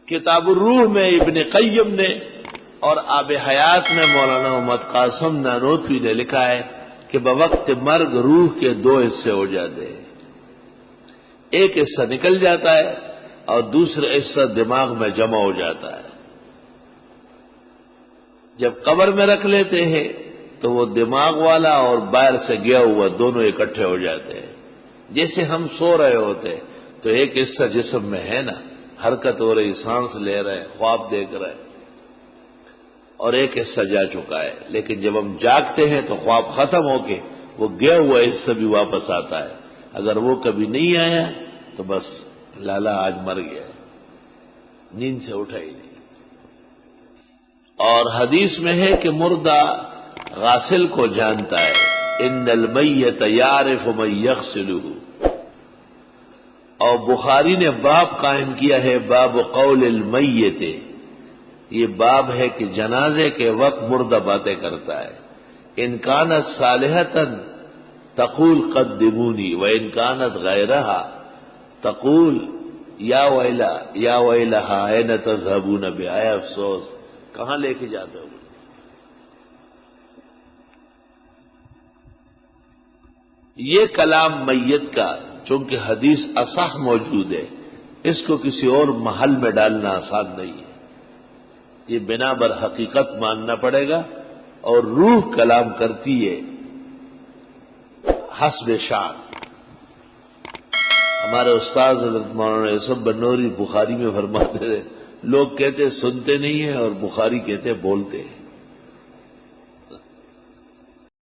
کتاب الروح میں ابن قیم نے اور آب حیات میں مولانا محمد قاسم نانوتوی نے لکھا ہے کہ بوقت مرگ روح کے دو حصے ہو جاتے ہیں، ایک حصہ نکل جاتا ہے اور دوسرا حصہ دماغ میں جمع ہو جاتا ہے۔ جب قبر میں رکھ لیتے ہیں تو وہ دماغ والا اور باہر سے گیا ہوا دونوں اکٹھے ہو جاتے ہیں۔ جیسے ہم سو رہے ہوتے تو ایک حصہ جسم میں ہے نا، حرکت ہو رہی، سانس لے رہے، خواب دیکھ رہے، اور ایک حصہ جا چکا ہے، لیکن جب ہم جاگتے ہیں تو خواب ختم ہو کے وہ گیا ہوا حصہ بھی واپس آتا ہے۔ اگر وہ کبھی نہیں آیا تو بس لالا آج مر گیا، نیند سے اٹھا ہی نہیں۔ اور حدیث میں ہے کہ مردہ غاسل کو جانتا ہے، ان المیت یعرف من یغسلہ، اور بخاری نے باب قائم کیا ہے باب قول المیت، یہ باب ہے کہ جنازے کے وقت مردہ باتیں کرتا ہے، ان کانت صالحۃ تقول قدمونی وان کانت غیرہا تقول یا ویلا یا ویلہا این تذہبون بی، اے افسوس کہاں لے کے جاتے ہو۔ یہ کلام میت کا چونکہ حدیث اصح موجود ہے، اس کو کسی اور محل میں ڈالنا آسان نہیں ہے، یہ بنا بر حقیقت ماننا پڑے گا، اور روح کلام کرتی ہے حسب شان۔ ہمارے استاد حضرت مولانا یوسف بنوری بخاری میں فرماتے تھے، لوگ کہتے سنتے نہیں ہیں اور بخاری کہتے بولتے ہیں۔